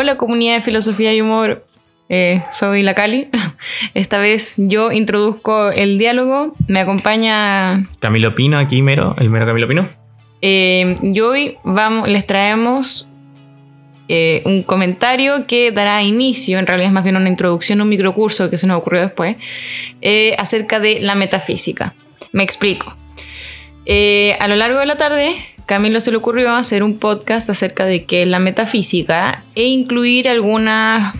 Hola comunidad de filosofía y humor, soy la Cali. Esta vez yo introduzco el diálogo, me acompaña Camilo Pino, aquí el mero Camilo Pino. Y hoy les traemos un comentario que dará inicio, en realidad es más bien una introducción, un microcurso que se nos ocurrió después, acerca de la metafísica. Me explico. A lo largo de la tarde, Camilo se le ocurrió hacer un podcast acerca de qué es la metafísica e incluir algunas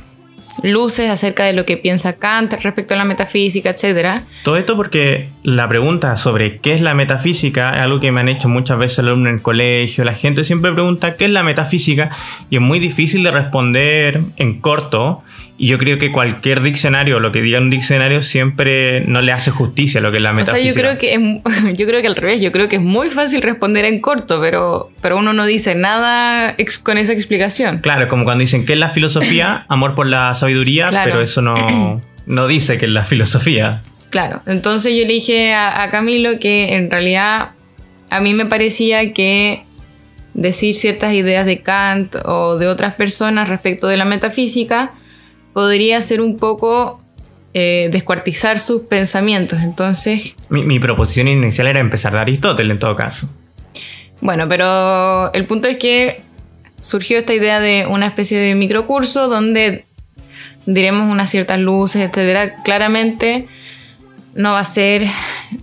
luces acerca de lo que piensa Kant respecto a la metafísica, etc. Todo esto porque la pregunta sobre qué es la metafísica es algo que me han hecho muchas veces los alumnos en el colegio. La gente siempre pregunta qué es la metafísica y es muy difícil de responder en corto. Y yo creo que cualquier diccionario, lo que diga un diccionario, siempre no le hace justicia a lo que es la metafísica. O sea, yo creo que al revés, yo creo que es muy fácil responder en corto, pero uno no dice nada con esa explicación. Claro, como cuando dicen ¿qué es la filosofía? Amor por la sabiduría, claro. Pero eso no dice que es la filosofía. Claro, entonces yo le dije a Camilo que en realidad a mí me parecía que decir ciertas ideas de Kant o de otras personas respecto de la metafísica podría ser un poco descuartizar sus pensamientos. Entonces, mi proposición inicial era empezar de Aristóteles en todo caso. Bueno, pero el punto es que surgió esta idea de una especie de microcurso donde diremos unas ciertas luces, etcétera. Claramente no va a ser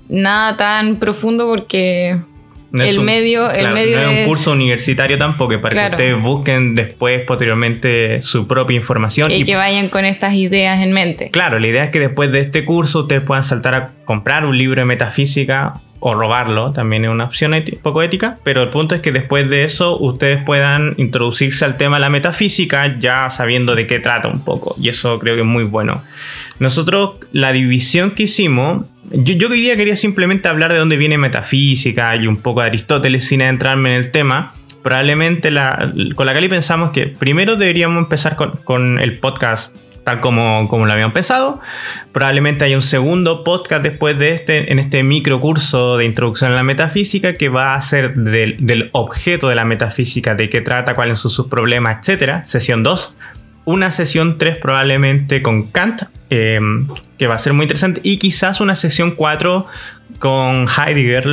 nada tan profundo porque no es un curso universitario tampoco, para que ustedes busquen después, posteriormente, su propia información. Y que vayan con estas ideas en mente. Claro, la idea es que después de este curso ustedes puedan saltar a comprar un libro de metafísica o robarlo, también es una opción poco ética, pero el punto es que después de eso ustedes puedan introducirse al tema de la metafísica ya sabiendo de qué trata un poco, y eso creo que es muy bueno. Nosotros, la división que hicimos, yo hoy día quería simplemente hablar de dónde viene metafísica y un poco de Aristóteles sin adentrarme en el tema. Probablemente con la Cali pensamos que primero deberíamos empezar con el podcast tal como lo habíamos pensado. Probablemente haya un segundo podcast después de en este microcurso de introducción a la metafísica, que va a ser del objeto de la metafísica, de qué trata, cuáles son sus problemas, etc. Sesión 2. Una sesión 3 probablemente con Kant, que va a ser muy interesante. Y quizás una sesión 4 con Heidegger, o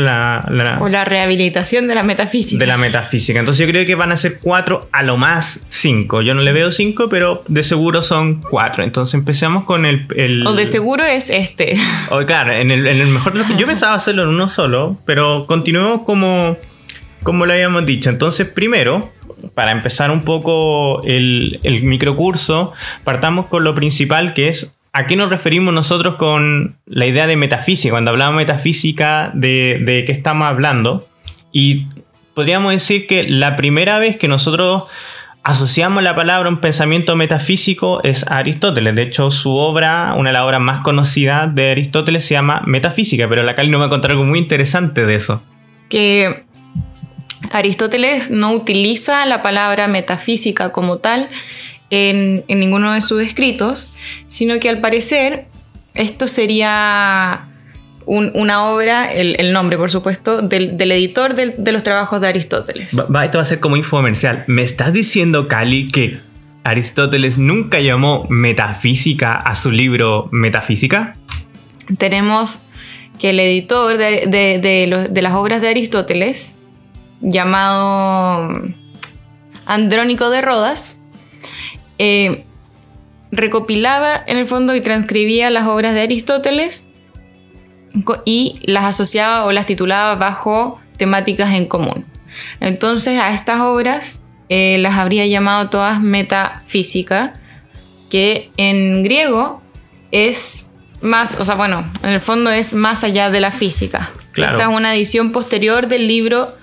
la rehabilitación de la metafísica. De la metafísica. Entonces yo creo que van a ser 4, a lo más 5. Yo no le veo 5, pero de seguro son 4. Entonces empecemos con el... O de seguro es este. O claro, en el mejor... Yo pensaba hacerlo en uno solo, pero continuemos como lo habíamos dicho. Entonces primero, para empezar un poco el microcurso, partamos con lo principal, que es ¿a qué nos referimos nosotros con la idea de metafísica? Cuando hablamos de metafísica, ¿de qué estamos hablando? Y podríamos decir que la primera vez que nosotros asociamos la palabra a un pensamiento metafísico es a Aristóteles. De hecho, su obra, una de las obras más conocidas de Aristóteles, se llama Metafísica, pero la Cali nos va a contar algo muy interesante de eso. Que Aristóteles no utiliza la palabra metafísica como tal en ninguno de sus escritos, sino que al parecer esto sería una obra, el nombre por supuesto, del editor de los trabajos de Aristóteles. Esto va a ser como info comercial. ¿Me estás diciendo, Cali, que Aristóteles nunca llamó metafísica a su libro Metafísica? Tenemos que el editor de las obras de Aristóteles, llamado Andrónico de Rodas, recopilaba en el fondo y transcribía las obras de Aristóteles y las asociaba o las titulaba bajo temáticas en común. Entonces a estas obras las habría llamado todas metafísica, que en griego es más, o sea, bueno, en el fondo es más allá de la física. Claro. Esta es una edición posterior del libro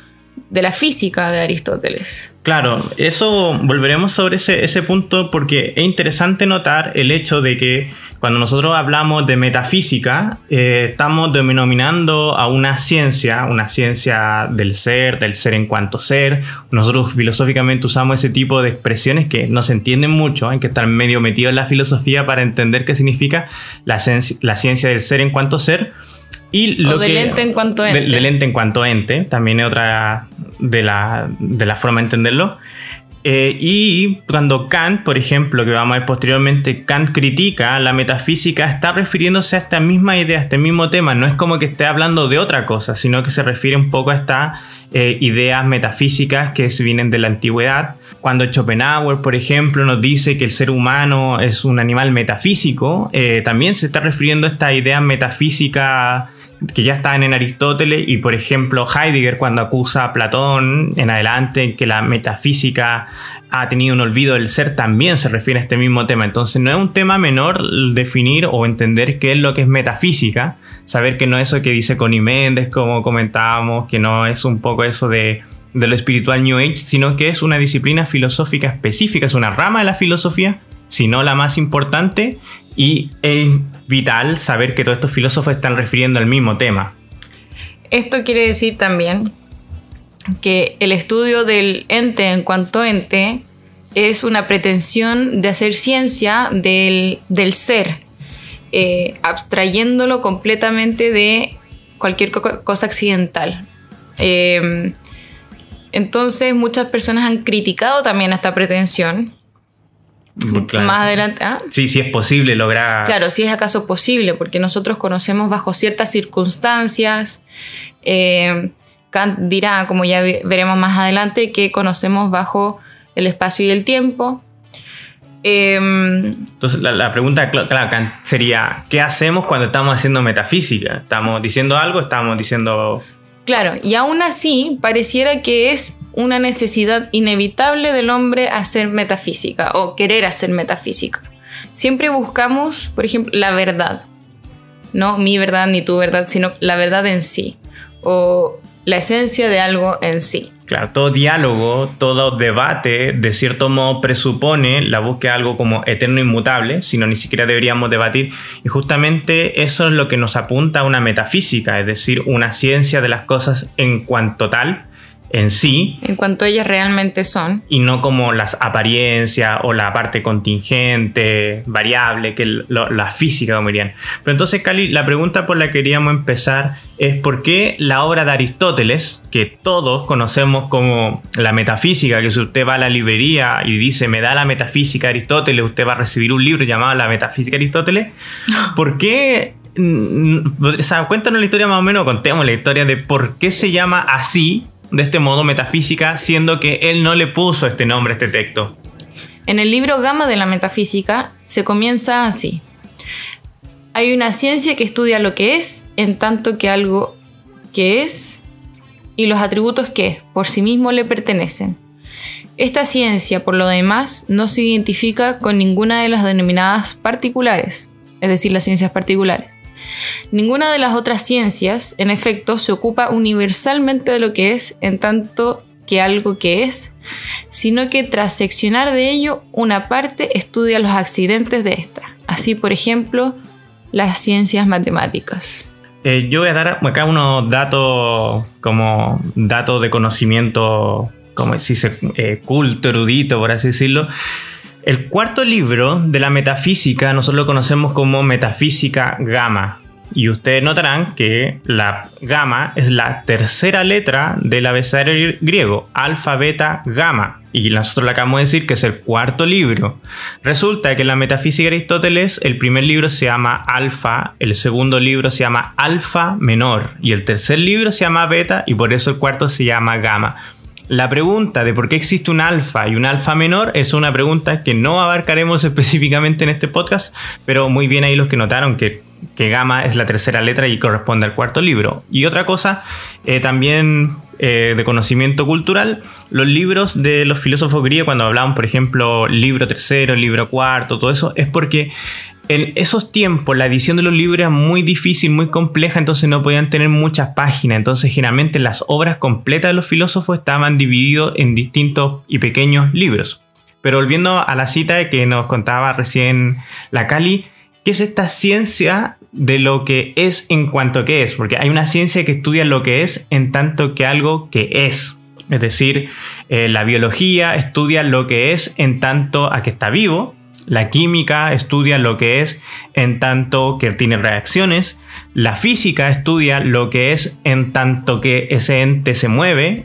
de la física de Aristóteles. Claro, eso volveremos sobre ese punto, porque es interesante notar el hecho de que cuando nosotros hablamos de metafísica, estamos denominando a una ciencia del ser en cuanto ser. Nosotros filosóficamente usamos ese tipo de expresiones que no se entienden mucho, hay que estar medio metido en la filosofía para entender qué significa la ciencia del ser en cuanto ser. Y o del ente en cuanto ente. Del ente en cuanto ente, también es otra de la forma de entenderlo. Y cuando Kant, por ejemplo, que vamos a ver posteriormente, Kant critica la metafísica, está refiriéndose a esta misma idea, a este mismo tema. No es como que esté hablando de otra cosa, sino que se refiere un poco a estas ideas metafísicas que se vienen de la antigüedad. Cuando Schopenhauer, por ejemplo, nos dice que el ser humano es un animal metafísico, también se está refiriendo a estas ideas metafísicas que ya estaban en Aristóteles. Y por ejemplo Heidegger, cuando acusa a Platón en adelante que la metafísica ha tenido un olvido del ser, también se refiere a este mismo tema. Entonces no es un tema menor definir o entender qué es lo que es metafísica, saber que no es eso que dice Connie Méndez, como comentábamos, que no es un poco eso de lo espiritual New Age, sino que es una disciplina filosófica específica, es una rama de la filosofía, si no la más importante. Y es vital saber que todos estos filósofos están refiriendo al mismo tema. Esto quiere decir también que el estudio del ente en cuanto ente es una pretensión de hacer ciencia del ser, abstrayéndolo completamente de cualquier cosa accidental. Entonces muchas personas han criticado también esta pretensión. Claro. Más adelante, ¿ah? Sí, si es posible lograr. Claro, si es acaso posible, porque nosotros conocemos bajo ciertas circunstancias. Kant dirá, como ya veremos más adelante, que conocemos bajo el espacio y el tiempo. Entonces la pregunta, claro, Kant, sería: ¿qué hacemos cuando estamos haciendo metafísica? ¿Estamos diciendo algo? ¿Estamos diciendo...? Claro, y aún así pareciera que es una necesidad inevitable del hombre hacer metafísica o querer hacer metafísica. Siempre buscamos, por ejemplo, la verdad. No mi verdad ni tu verdad, sino la verdad en sí. O la esencia de algo en sí. Claro, todo diálogo, todo debate, de cierto modo presupone la búsqueda de algo como eterno e inmutable, si no ni siquiera deberíamos debatir. Y justamente eso es lo que nos apunta a una metafísica, es decir, una ciencia de las cosas en cuanto tal, en sí. En cuanto ellas realmente son. Y no como las apariencias o la parte contingente, variable, que la física, como dirían. Pero entonces, Cali, la pregunta por la que queríamos empezar es: ¿por qué la obra de Aristóteles, que todos conocemos como la metafísica, que si usted va a la librería y dice me da la metafísica de Aristóteles, usted va a recibir un libro llamado La Metafísica de Aristóteles? ¿Por qué? O sea, cuéntanos la historia más o menos, contemos la historia de por qué se llama así, de este modo, metafísica, siendo que él no le puso este nombre a este texto. En el libro Gama de la Metafísica se comienza así: hay una ciencia que estudia lo que es, en tanto que algo que es, y los atributos que por sí mismo le pertenecen. Esta ciencia, por lo demás, no se identifica con ninguna de las denominadas particulares, es decir, las ciencias particulares. Ninguna de las otras ciencias, en efecto, se ocupa universalmente de lo que es, en tanto que algo que es, sino que tras seccionar de ello una parte estudia los accidentes de esta. Así, por ejemplo, las ciencias matemáticas. Yo voy a dar acá unos datos, como datos de conocimiento, como si se culto, erudito, por así decirlo. El cuarto libro de la metafísica nosotros lo conocemos como Metafísica Gama. Y ustedes notarán que la gamma es la tercera letra del abecedario griego, alfa, beta, gamma. Y nosotros le acabamos de decir que es el cuarto libro. Resulta que en la Metafísica de Aristóteles el primer libro se llama Alfa, el segundo libro se llama Alfa menor y el tercer libro se llama Beta, y por eso el cuarto se llama Gamma. La pregunta de por qué existe un alfa y un alfa menor es una pregunta que no abarcaremos específicamente en este podcast, pero muy bien ahí los que notaron que gamma es la tercera letra y corresponde al cuarto libro. Y otra cosa también de conocimiento cultural, los libros de los filósofos griegos, cuando hablaban, por ejemplo, libro tercero, libro cuarto, todo eso, es porque en esos tiempos la edición de los libros era muy difícil, muy compleja, entonces no podían tener muchas páginas. Entonces generalmente las obras completas de los filósofos estaban divididos en distintos y pequeños libros. Pero volviendo a la cita que nos contaba recién la Cali, ¿qué es esta ciencia de lo que es en cuanto que es? Porque hay una ciencia que estudia lo que es en tanto que algo que es. Es decir, la biología estudia lo que es en tanto a que está vivo. La química estudia lo que es en tanto que tiene reacciones. La física estudia lo que es en tanto que ese ente se mueve,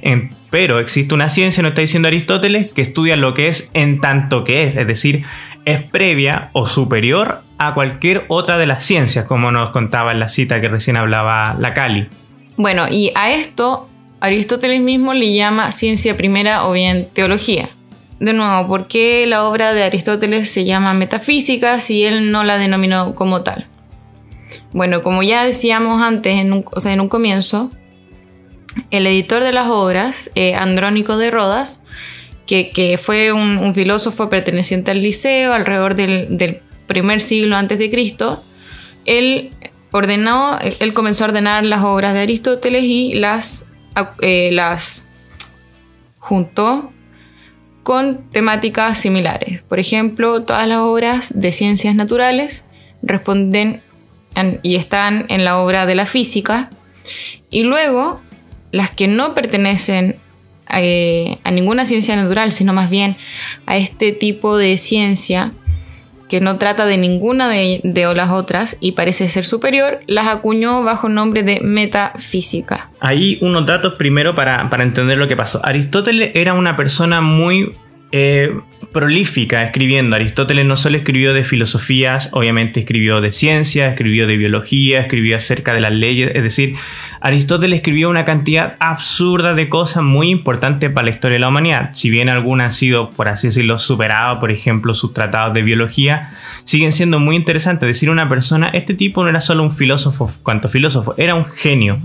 pero existe una ciencia, nos está diciendo Aristóteles, que estudia lo que es en tanto que es decir, es previa o superior a cualquier otra de las ciencias, como nos contaba en la cita que recién hablaba la Cali. Bueno, y a esto Aristóteles mismo le llama ciencia primera o bien teología. De nuevo, ¿por qué la obra de Aristóteles se llama metafísica si él no la denominó como tal? Bueno, como ya decíamos antes, en un comienzo, el editor de las obras, Andrónico de Rodas, que fue un filósofo perteneciente al Liceo alrededor del primer siglo antes de Cristo, él comenzó a ordenar las obras de Aristóteles y las juntó con temáticas similares. Por ejemplo, todas las obras de ciencias naturales responden y están en la obra de la física, y luego las que no pertenecen a ninguna ciencia natural, sino más bien a este tipo de ciencia que no trata de ninguna de las otras y parece ser superior, las acuñó bajo el nombre de metafísica. Ahí unos datos primero para entender lo que pasó. Aristóteles era una persona muy prolífica escribiendo. Aristóteles no solo escribió de filosofías, obviamente escribió de ciencia, escribió de biología, escribió acerca de las leyes. Es decir, Aristóteles escribió una cantidad absurda de cosas muy importantes para la historia de la humanidad. Si bien algunas han sido, por así decirlo, superadas, por ejemplo, sus tratados de biología, siguen siendo muy interesantes. Es decir, una persona, este tipo no era solo un filósofo, cuanto filósofo, era un genio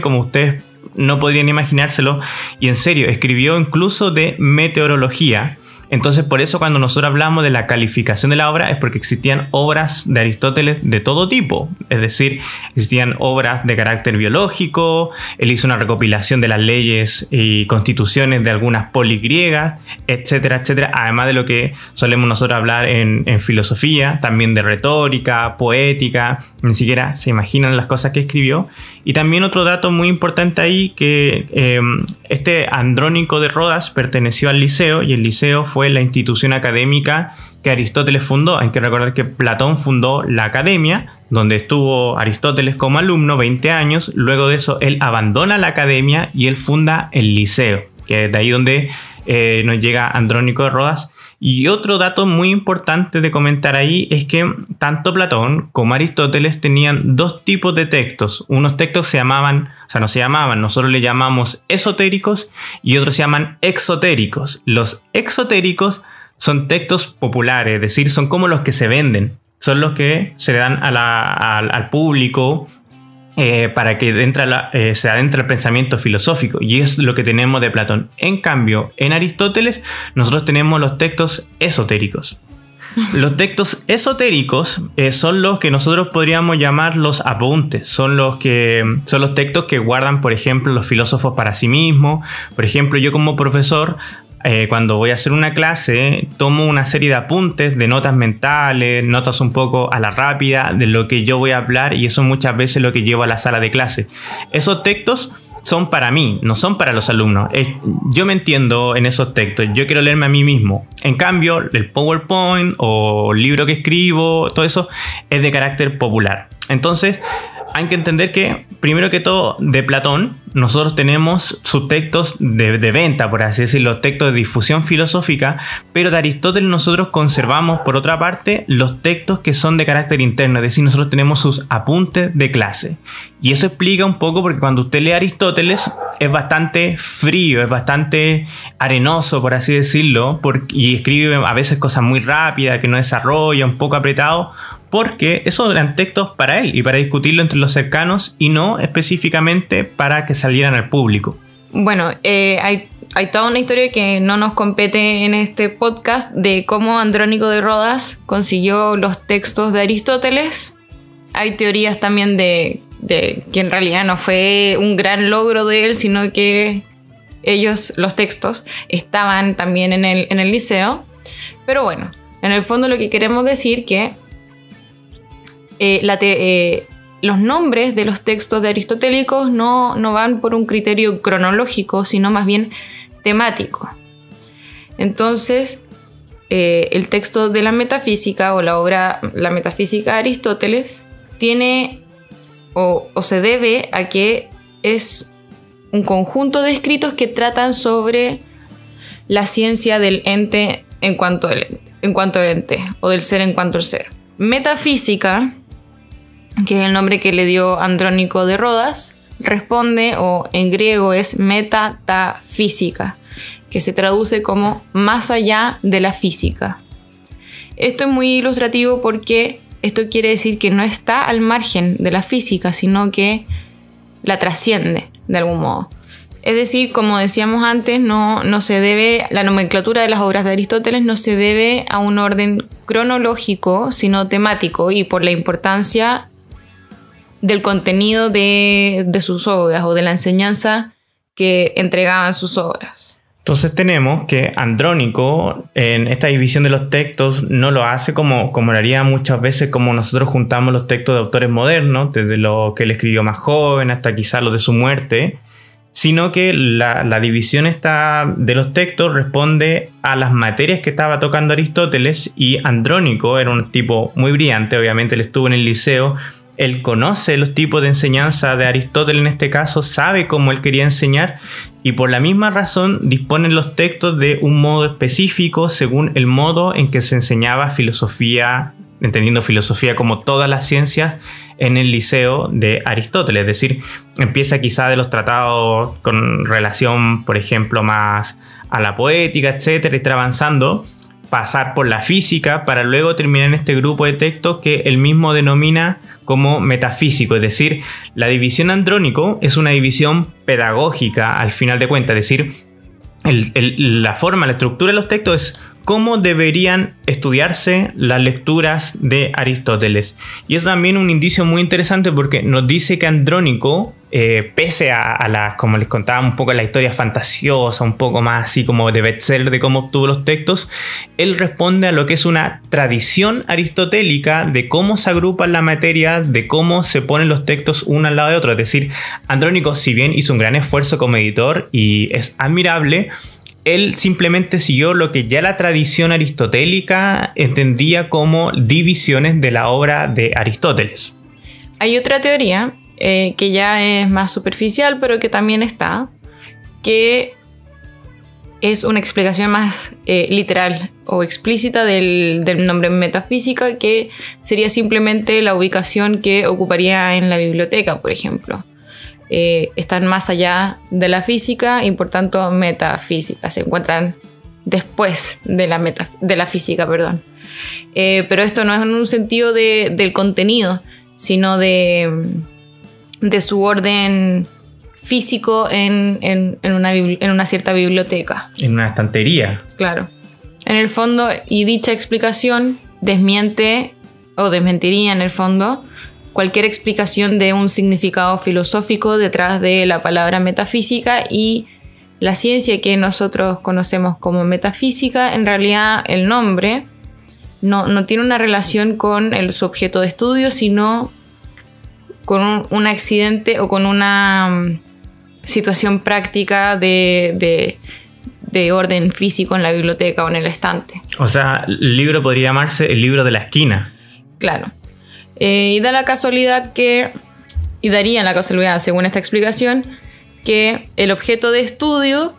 como ustedes no podrían imaginárselo, y en serio, escribió incluso de meteorología. Entonces, por eso cuando nosotros hablamos de la calificación de la obra es porque existían obras de Aristóteles de todo tipo. Es decir, existían obras de carácter biológico, él hizo una recopilación de las leyes y constituciones de algunas polis griegas, etcétera, etcétera. Además de lo que solemos nosotros hablar en filosofía, también de retórica, poética, ni siquiera se imaginan las cosas que escribió. Y también otro dato muy importante ahí, que este Andrónico de Rodas perteneció al Liceo, y el Liceo fue la institución académica que Aristóteles fundó. Hay que recordar que Platón fundó la academia, donde estuvo Aristóteles como alumno 20 años. Luego de eso él abandona la academia y él funda el Liceo, que es de ahí donde nos llega Andrónico de Rodas. Y otro dato muy importante de comentar ahí es que tanto Platón como Aristóteles tenían dos tipos de textos. Unos textos nosotros le llamamos esotéricos, y otros se llaman exotéricos. Los exotéricos son textos populares, es decir, son como los que se venden, son los que se le dan al público para que se adentre el pensamiento filosófico, y es lo que tenemos de Platón. En cambio, en Aristóteles nosotros tenemos los textos esotéricos. Los textos esotéricos son los que nosotros podríamos llamar los apuntes. Son los textos que guardan, por ejemplo, los filósofos para sí mismos. Por ejemplo, yo como profesor, cuando voy a hacer una clase, tomo una serie de apuntes, de notas mentales, notas un poco a la rápida de lo que yo voy a hablar, y eso muchas veces lo que llevo a la sala de clase. Esos textos son para mí, no son para los alumnos. Yo me entiendo en esos textos, yo quiero leerme a mí mismo. En cambio, el PowerPoint o el libro que escribo, todo eso es de carácter popular. Entonces, hay que entender que, primero que todo, de Platón, nosotros tenemos sus textos de venta, por así decirlo, los textos de difusión filosófica, pero de Aristóteles nosotros conservamos, por otra parte, los textos que son de carácter interno, es decir, nosotros tenemos sus apuntes de clase. Y eso explica un poco, porque cuando usted lee Aristóteles es bastante frío, es bastante arenoso, por así decirlo, y escribe a veces cosas muy rápidas, que no desarrolla, un poco apretado, porque esos eran textos para él y para discutirlo entre los cercanos, y no específicamente para que salieran al público. Bueno, hay toda una historia que no nos compete en este podcast de cómo Andrónico de Rodas consiguió los textos de Aristóteles. Hay teorías también de que en realidad no fue un gran logro de él, sino que los textos, estaban también en el Liceo. Pero bueno, en el fondo lo que queremos decir que los nombres de los textos de aristotélicos no van por un criterio cronológico, sino más bien temático. Entonces, el texto de la metafísica o la obra La Metafísica de Aristóteles tiene o se debe a que es un conjunto de escritos que tratan sobre la ciencia del ente en cuanto al ente, o del ser en cuanto al ser. Metafísica, que es el nombre que le dio Andrónico de Rodas, responde, o en griego es metatafísica, que se traduce como más allá de la física. Esto es muy ilustrativo porque esto quiere decir que no está al margen de la física, sino que la trasciende de algún modo. Es decir, como decíamos antes, no se debe, la nomenclatura de las obras de Aristóteles no se debe a un orden cronológico, sino temático, y por la importancia del contenido de sus obras o de la enseñanza que entregaban sus obras. Entonces tenemos que Andrónico en esta división de los textos no lo hace como lo haría muchas veces, como nosotros juntamos los textos de autores modernos, desde lo que él escribió más joven hasta quizás los de su muerte, sino que la división de los textos responde a las materias que estaba tocando Aristóteles, y Andrónico era un tipo muy brillante, obviamente él estuvo en el liceo, él conoce los tipos de enseñanza de Aristóteles en este caso, sabe cómo él quería enseñar, y por la misma razón disponen los textos de un modo específico según el modo en que se enseñaba filosofía, entendiendo filosofía como todas las ciencias en el liceo de Aristóteles. Es decir, empieza quizá de los tratados con relación, por ejemplo, más a la poética, etcétera, y está avanzando, pasar por la física para luego terminar en este grupo de textos que él mismo denomina como metafísico. Es decir, la división Andrónico es una división pedagógica al final de cuentas, es decir, la forma, la estructura de los textos es cómo deberían estudiarse las lecturas de Aristóteles. Y es también un indicio muy interesante porque nos dice que Andrónico, pese a las, como les contaba un poco la historia fantasiosa, un poco más así como de bestseller de cómo obtuvo los textos, él responde a lo que es una tradición aristotélica de cómo se agrupan la materia, de cómo se ponen los textos uno al lado de otro. Es decir, Andrónico, si bien hizo un gran esfuerzo como editor y es admirable, él simplemente siguió lo que ya la tradición aristotélica entendía como divisiones de la obra de Aristóteles. Hay otra teoría que ya es más superficial, pero que también está, que es una explicación más literal o explícita del nombre metafísica, que sería simplemente la ubicación que ocuparía en la biblioteca, por ejemplo. Están más allá de la física y por tanto metafísica, se encuentran después de la física, perdón. Pero esto no es en un sentido del contenido, sino de su orden físico en una cierta biblioteca. En una estantería. Claro. En el fondo, y dicha explicación desmiente o desmentiría en el fondo cualquier explicación de un significado filosófico detrás de la palabra metafísica, y la ciencia que nosotros conocemos como metafísica, en realidad el nombre no tiene una relación con su objeto de estudio, sino con un accidente o con una situación práctica de orden físico en la biblioteca o en el estante. O sea, el libro podría llamarse el libro de la esquina. Claro. Y daría la casualidad, según esta explicación, que el objeto de estudio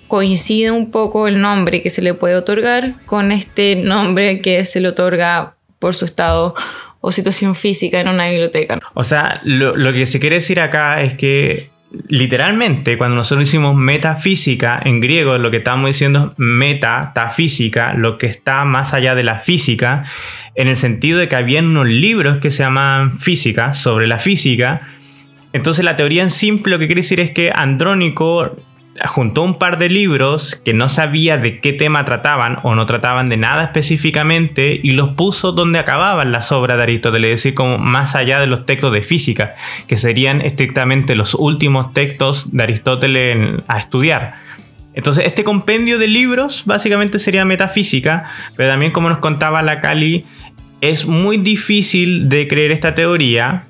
coincide un poco el nombre que se le puede otorgar con este nombre que se le otorga por su estado o situación física en una biblioteca. O sea, lo que se quiere decir acá es que literalmente cuando nosotros hicimos metafísica en griego, lo que estamos diciendo es metatafísica, lo que está más allá de la física, en el sentido de que había unos libros que se llamaban física, sobre la física. Entonces la teoría en simple lo que quiere decir es que Andrónico juntó un par de libros que no sabía de qué tema trataban o no trataban de nada específicamente, y los puso donde acababan las obras de Aristóteles, es decir, como más allá de los textos de física, que serían estrictamente los últimos textos de Aristóteles a estudiar. Entonces este compendio de libros básicamente sería metafísica, pero también, como nos contaba la Cali, es muy difícil de creer esta teoría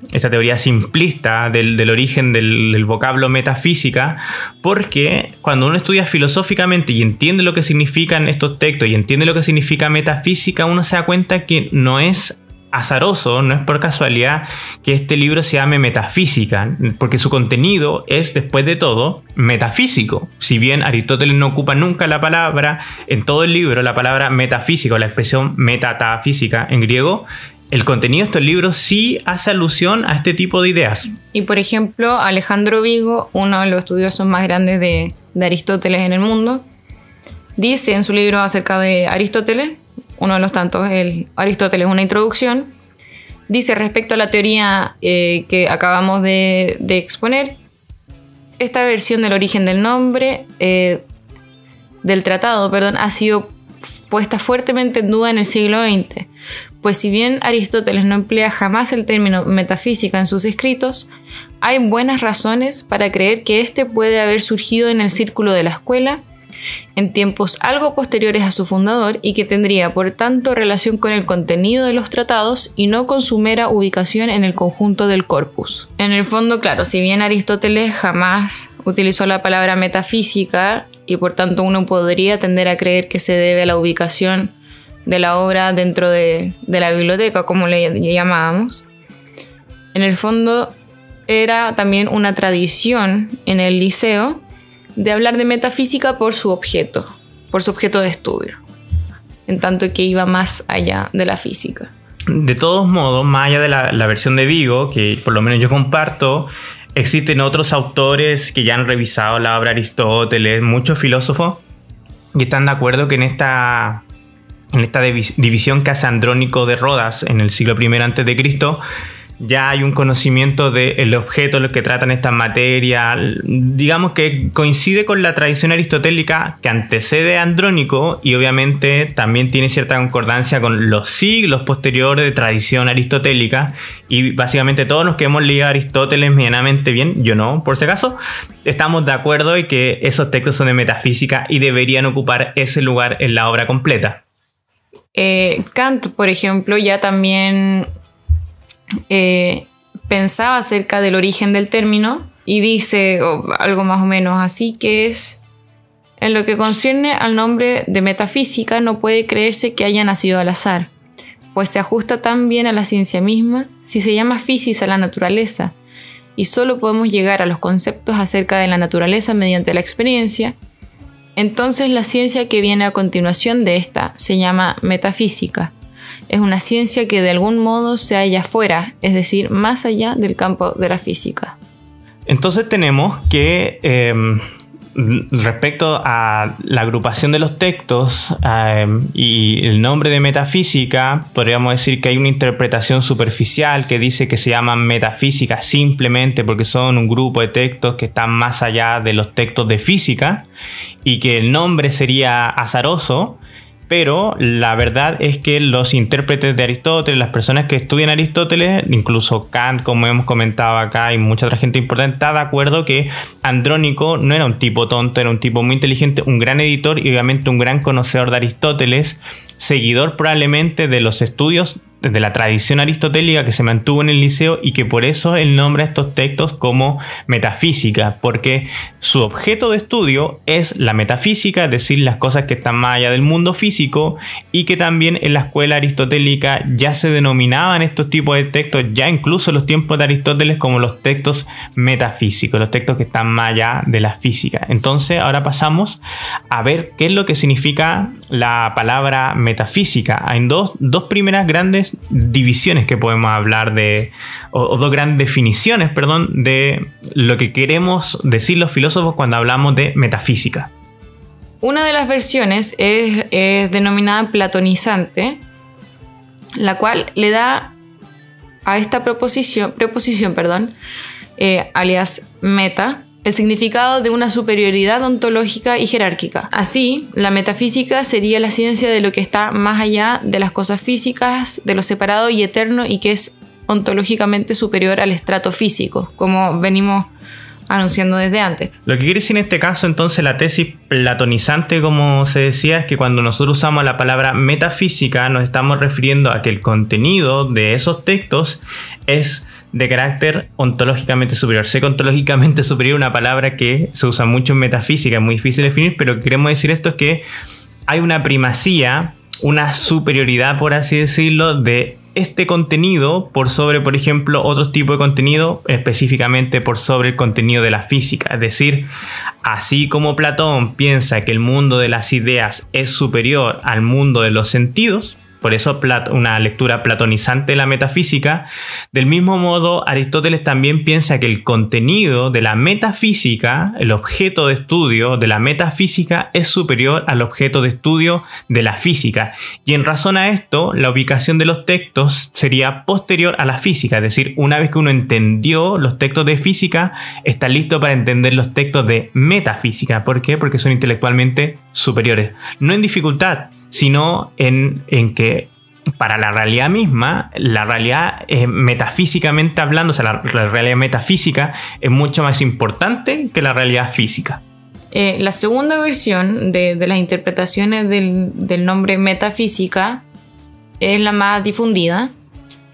simplista del origen del vocablo metafísica, porque cuando uno estudia filosóficamente y entiende lo que significan estos textos y entiende lo que significa metafísica, uno se da cuenta que no es azaroso, no es por casualidad que este libro se llame Metafísica, porque su contenido es, después de todo, metafísico. Si bien Aristóteles no ocupa nunca la palabra, en todo el libro, la palabra metafísica o la expresión metatafísica en griego, el contenido de estos libros sí hace alusión a este tipo de ideas. Y por ejemplo, Alejandro Vigo, uno de los estudiosos más grandes de Aristóteles en el mundo, dice en su libro acerca de Aristóteles, uno de los tantos, Aristóteles, una introducción, dice respecto a la teoría que acabamos de exponer, esta versión del origen del nombre, del tratado, perdón, ha sido puesta fuertemente en duda en el siglo XX, pues si bien Aristóteles no emplea jamás el término metafísica en sus escritos, hay buenas razones para creer que este puede haber surgido en el círculo de la escuela en tiempos algo posteriores a su fundador y que tendría por tanto relación con el contenido de los tratados y no con su mera ubicación en el conjunto del corpus. En el fondo, claro, si bien Aristóteles jamás utilizó la palabra metafísica y por tanto uno podría tender a creer que se debe a la ubicación de la obra dentro de la biblioteca, como le llamábamos, en el fondo era también una tradición en el liceo de hablar de metafísica por su objeto de estudio, en tanto que iba más allá de la física. De todos modos, más allá de la versión de Vigo, que por lo menos yo comparto, existen otros autores que ya han revisado la obra de Aristóteles, muchos filósofos, y están de acuerdo que en esta división que hace Andrónico de Rodas en el siglo I a.C., ya hay un conocimiento del objeto, lo que tratan esta materia, digamos que coincide con la tradición aristotélica que antecede a Andrónico y obviamente también tiene cierta concordancia con los siglos posteriores de tradición aristotélica, y básicamente todos los que hemos leído a Aristóteles medianamente bien, yo no, por si acaso, estamos de acuerdo en que esos textos son de metafísica y deberían ocupar ese lugar en la obra completa. Kant, por ejemplo, ya también pensaba acerca del origen del término y dice algo más o menos así, que es: en lo que concierne al nombre de metafísica no puede creerse que haya nacido al azar, pues se ajusta tan bien a la ciencia misma si se llama physis a la naturaleza, y solo podemos llegar a los conceptos acerca de la naturaleza mediante la experiencia. Entonces la ciencia que viene a continuación de esta se llama metafísica. Es una ciencia que de algún modo se halla fuera, es decir, más allá del campo de la física. Entonces tenemos que, respecto a la agrupación de los textos y el nombre de metafísica, podríamos decir que hay una interpretación superficial que dice que se llaman metafísica simplemente porque son un grupo de textos que están más allá de los textos de física y que el nombre sería azaroso. Pero la verdad es que los intérpretes de Aristóteles, las personas que estudian Aristóteles, incluso Kant, como hemos comentado acá, y mucha otra gente importante, está de acuerdo que Andrónico no era un tipo tonto, era un tipo muy inteligente, un gran editor y obviamente un gran conocedor de Aristóteles, seguidor probablemente de los estudios de la tradición aristotélica que se mantuvo en el liceo, y que por eso él nombra estos textos como metafísica, porque su objeto de estudio es la metafísica, es decir, las cosas que están más allá del mundo físico, y que también en la escuela aristotélica ya se denominaban estos tipos de textos, ya incluso en los tiempos de Aristóteles, como los textos metafísicos, los textos que están más allá de la física. Entonces ahora pasamos a ver qué es lo que significa la palabra metafísica. Hay dos primeras grandes divisiones que podemos hablar de, o dos grandes definiciones, perdón, de lo que queremos decir los filósofos cuando hablamos de metafísica. Una de las versiones es denominada platonizante, la cual le da a esta preposición, alias meta, el significado de una superioridad ontológica y jerárquica. Así, la metafísica sería la ciencia de lo que está más allá de las cosas físicas, de lo separado y eterno, y que es ontológicamente superior al estrato físico, como venimos anunciando desde antes. Lo que quiere decir en este caso entonces la tesis platonizante, como se decía, es que cuando nosotros usamos la palabra metafísica nos estamos refiriendo a que el contenido de esos textos es de carácter ontológicamente superior. Sé que ontológicamente superior es una palabra que se usa mucho en metafísica, es muy difícil de definir, pero lo que queremos decir esto es que hay una primacía, una superioridad, por así decirlo, de este contenido por sobre, por ejemplo, otros tipos de contenido, específicamente por sobre el contenido de la física. Es decir, así como Platón piensa que el mundo de las ideas es superior al mundo de los sentidos, por eso una lectura platonizante de la metafísica, del mismo modo Aristóteles también piensa que el contenido de la metafísica, el objeto de estudio de la metafísica, es superior al objeto de estudio de la física. Y en razón a esto, la ubicación de los textos sería posterior a la física, es decir, una vez que uno entendió los textos de física, está listo para entender los textos de metafísica. ¿Por qué? Porque son intelectualmente superiores. No en dificultad, sino en que para la realidad misma, la realidad metafísicamente hablando, o sea, la realidad metafísica es mucho más importante que la realidad física. La segunda versión de las interpretaciones del nombre metafísica es la más difundida.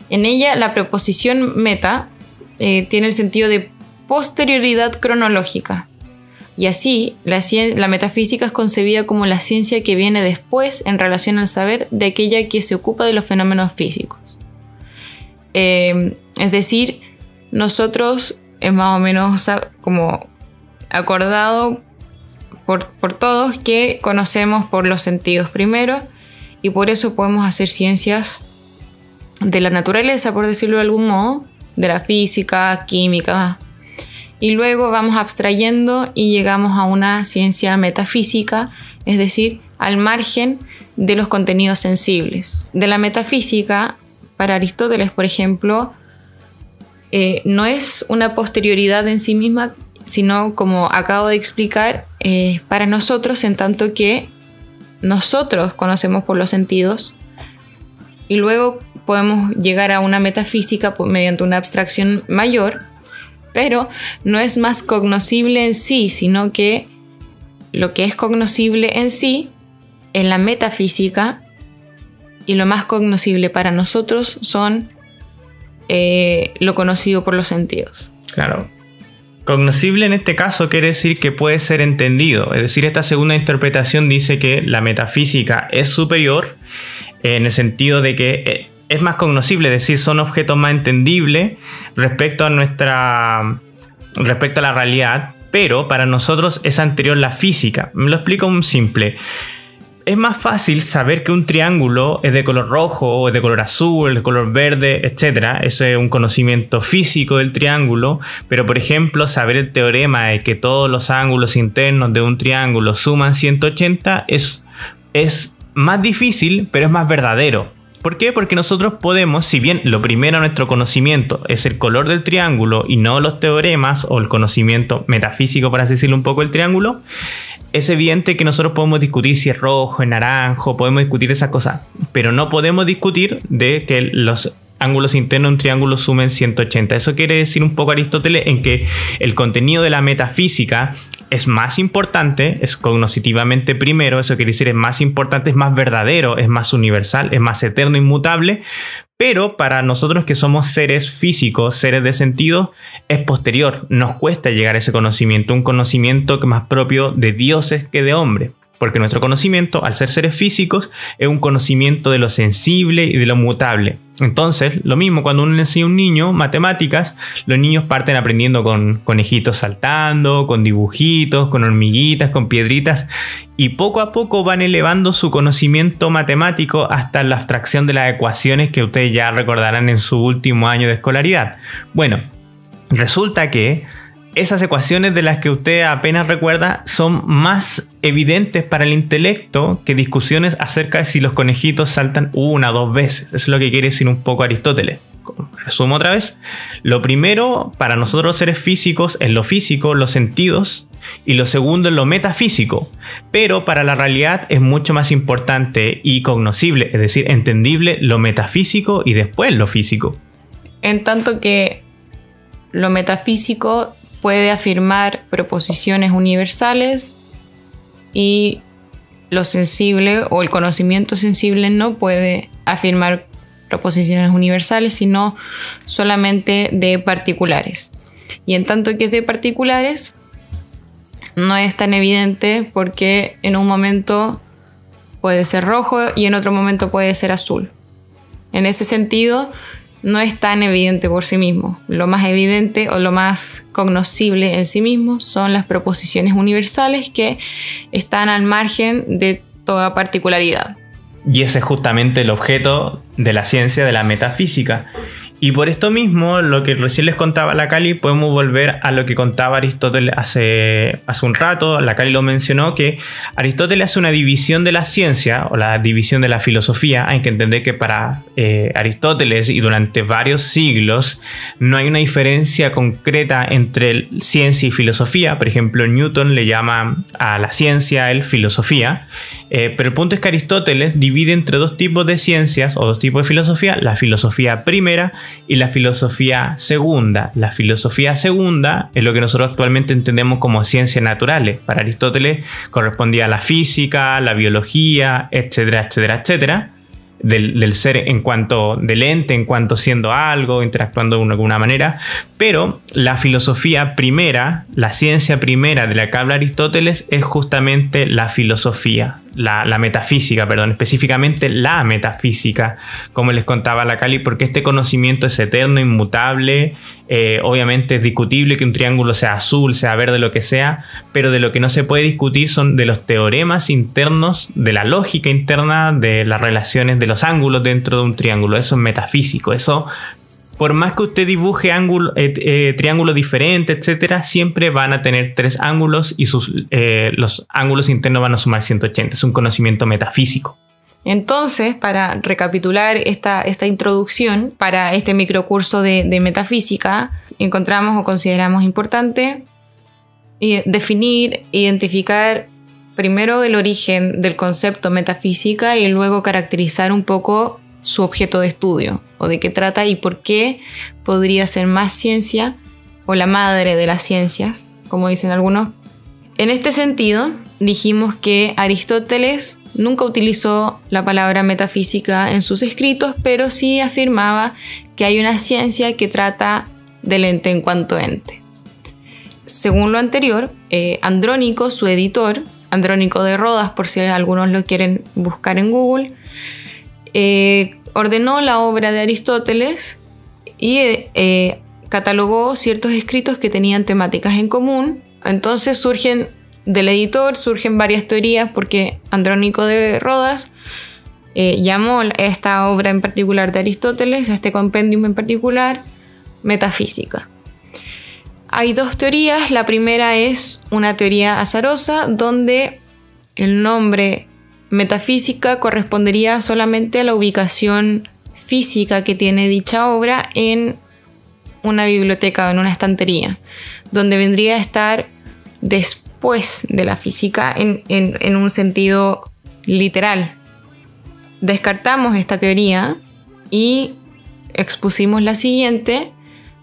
En ella, la preposición meta tiene el sentido de posterioridad cronológica. Y así, la metafísica es concebida como la ciencia que viene después en relación al saber de aquella que se ocupa de los fenómenos físicos. Es decir, nosotros es más o menos como acordado por todos que conocemos por los sentidos primero, y por eso podemos hacer ciencias de la naturaleza, por decirlo de algún modo, de la física, química. Y luego vamos abstrayendo y llegamos a una ciencia metafísica, es decir, al margen de los contenidos sensibles. De la metafísica, para Aristóteles, por ejemplo, no es una posterioridad en sí misma, sino, como acabo de explicar, para nosotros, en tanto que nosotros conocemos por los sentidos y luego podemos llegar a una metafísica mediante una abstracción mayor, pero no es más cognoscible en sí, sino que lo que es cognoscible en sí es la metafísica, y lo más cognoscible para nosotros son lo conocido por los sentidos. Claro. Cognoscible en este caso quiere decir que puede ser entendido. Es decir, esta segunda interpretación dice que la metafísica es superior en el sentido de que es más cognoscible, es decir, son objetos más entendibles respecto a la realidad, pero para nosotros es anterior la física. Me lo explico muy simple. Es más fácil saber que un triángulo es de color rojo, o es de color azul, de color verde, etc. Eso es un conocimiento físico del triángulo, pero por ejemplo, saber el teorema de que todos los ángulos internos de un triángulo suman 180 es más difícil, pero es más verdadero. ¿Por qué? Porque nosotros podemos, si bien lo primero a nuestro conocimiento es el color del triángulo y no los teoremas o el conocimiento metafísico, por así decirlo, un poco del triángulo, es evidente que nosotros podemos discutir si es rojo, es naranjo, podemos discutir esas cosas, pero no podemos discutir de que los ángulos internos de un triángulo sumen 180. Eso quiere decir un poco Aristóteles en que el contenido de la metafísica es más importante, es cognoscitivamente primero, eso quiere decir es más importante, es más verdadero, es más universal, es más eterno, inmutable, pero para nosotros que somos seres físicos, seres de sentido, es posterior, nos cuesta llegar a ese conocimiento, un conocimiento que es más propio de dioses que de hombres. Porque nuestro conocimiento, al ser seres físicos, es un conocimiento de lo sensible y de lo mutable. Entonces, lo mismo cuando uno le enseña a un niño matemáticas, los niños parten aprendiendo con conejitos saltando, con dibujitos, con hormiguitas, con piedritas, y poco a poco van elevando su conocimiento matemático hasta la abstracción de las ecuaciones que ustedes ya recordarán en su último año de escolaridad. Bueno, resulta que esas ecuaciones de las que usted apenas recuerda son más evidentes para el intelecto que discusiones acerca de si los conejitos saltan una o dos veces. Eso es lo que quiere decir un poco Aristóteles. Resumo otra vez. Lo primero para nosotros los seres físicos es lo físico, los sentidos, y lo segundo es lo metafísico. Pero para la realidad es mucho más importante y cognoscible, es decir, entendible, lo metafísico y después lo físico. En tanto que lo metafísico puede afirmar proposiciones universales y lo sensible o el conocimiento sensible no puede afirmar proposiciones universales, sino solamente de particulares. Y en tanto que es de particulares, no es tan evidente porque en un momento puede ser rojo y en otro momento puede ser azul. En ese sentido, no es tan evidente por sí mismo. Lo más evidente o lo más cognoscible en sí mismo son las proposiciones universales que están al margen de toda particularidad. Y ese es justamente el objeto de la ciencia de la metafísica. Y por esto mismo, lo que recién les contaba la Cali, podemos volver a lo que contaba Aristóteles hace un rato. La Cali lo mencionó, que Aristóteles hace una división de la ciencia o la división de la filosofía. Hay que entender que para Aristóteles y durante varios siglos no hay una diferencia concreta entre ciencia y filosofía. Por ejemplo, Newton le llama a la ciencia filosofía. Pero el punto es que Aristóteles divide entre dos tipos de ciencias o dos tipos de filosofía: la filosofía primera y la filosofía segunda. La filosofía segunda es lo que nosotros actualmente entendemos como ciencias naturales. Para Aristóteles correspondía a la física, la biología, etcétera, etcétera, etcétera. Del ser en cuanto del ente, en cuanto siendo algo, interactuando de alguna manera. Pero la filosofía primera, la ciencia primera de la que habla Aristóteles, es justamente la filosofía, la metafísica, perdón, específicamente la metafísica, como les contaba la Cali, porque este conocimiento es eterno, inmutable. Obviamente es discutible que un triángulo sea azul, sea verde, lo que sea, pero de lo que no se puede discutir son de los teoremas internos, de la lógica interna, de las relaciones de los ángulos dentro de un triángulo. Eso es metafísico. Eso, por más que usted dibuje triángulos diferentes, etcétera, siempre van a tener tres ángulos y los ángulos internos van a sumar 180. Es un conocimiento metafísico. Entonces, para recapitular esta introducción, para este microcurso de metafísica, encontramos o consideramos importante definir, identificar primero el origen del concepto metafísica y luego caracterizar un poco su objeto de estudio, o de qué trata y por qué podría ser más ciencia o la madre de las ciencias, como dicen algunos. En este sentido, dijimos que Aristóteles nunca utilizó la palabra metafísica en sus escritos, pero sí afirmaba que hay una ciencia que trata del ente en cuanto ente. Según lo anterior, Andrónico, su editor, Andrónico de Rodas, por si algunos lo quieren buscar en Google, ordenó la obra de Aristóteles y catalogó ciertos escritos que tenían temáticas en común. Entonces del editor surgen varias teorías, porque Andrónico de Rodas llamó a esta obra en particular de Aristóteles, a este compendium en particular, metafísica. Hay dos teorías. La primera es una teoría azarosa, donde el nombre metafísica correspondería solamente a la ubicación física que tiene dicha obra en una biblioteca o en una estantería, donde vendría a estar después de la física en un sentido literal. Descartamos esta teoría y expusimos la siguiente,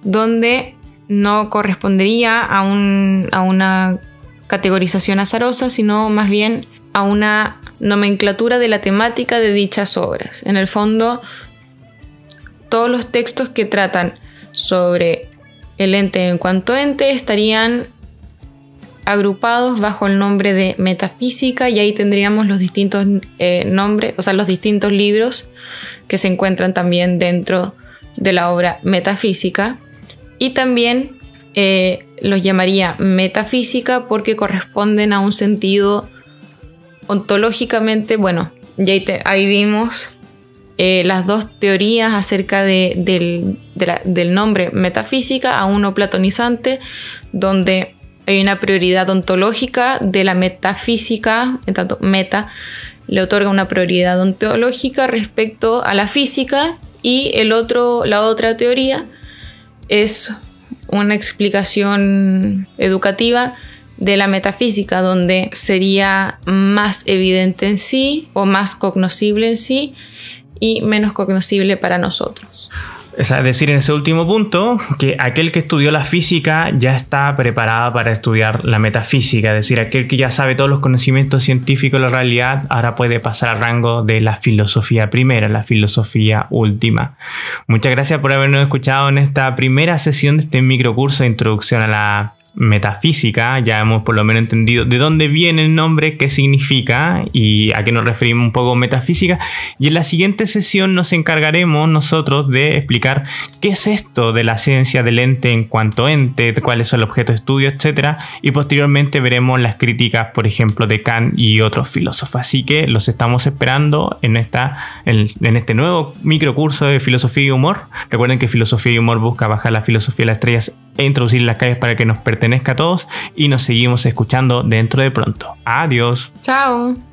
donde no correspondería a una categorización azarosa, sino más bien a una nomenclatura de la temática de dichas obras. En el fondo, todos los textos que tratan sobre el ente en cuanto ente estarían agrupados bajo el nombre de metafísica, y ahí tendríamos los distintos nombres, o sea, los distintos libros que se encuentran también dentro de la obra metafísica. Y también los llamaría metafísica porque corresponden a un sentido ontológicamente. Bueno, ya ahí vimos las dos teorías acerca del nombre metafísica, a uno platonizante, donde hay una prioridad ontológica de la metafísica, en tanto meta le otorga una prioridad ontológica respecto a la física, y la otra teoría es una explicación educativa de la metafísica, donde sería más evidente en sí o más cognoscible en sí y menos cognoscible para nosotros. Es decir, en ese último punto, que aquel que estudió la física ya está preparado para estudiar la metafísica. Es decir, aquel que ya sabe todos los conocimientos científicos de la realidad, ahora puede pasar al rango de la filosofía primera, la filosofía última. Muchas gracias por habernos escuchado en esta primera sesión de este microcurso de introducción a metafísica, ya hemos por lo menos entendido de dónde viene el nombre, qué significa y a qué nos referimos un poco metafísica. Y en la siguiente sesión nos encargaremos nosotros de explicar qué es esto de la ciencia del ente en cuanto ente, cuáles son los objetos de estudio, etcétera. Y posteriormente veremos las críticas, por ejemplo, de Kant y otros filósofos. Así que los estamos esperando en este nuevo microcurso de filosofía y humor. Recuerden que filosofía y humor busca bajar la filosofía de las estrellas e introducir las calles para que nos pertenezca a todos, y nos seguimos escuchando dentro de pronto. Adiós. Chao.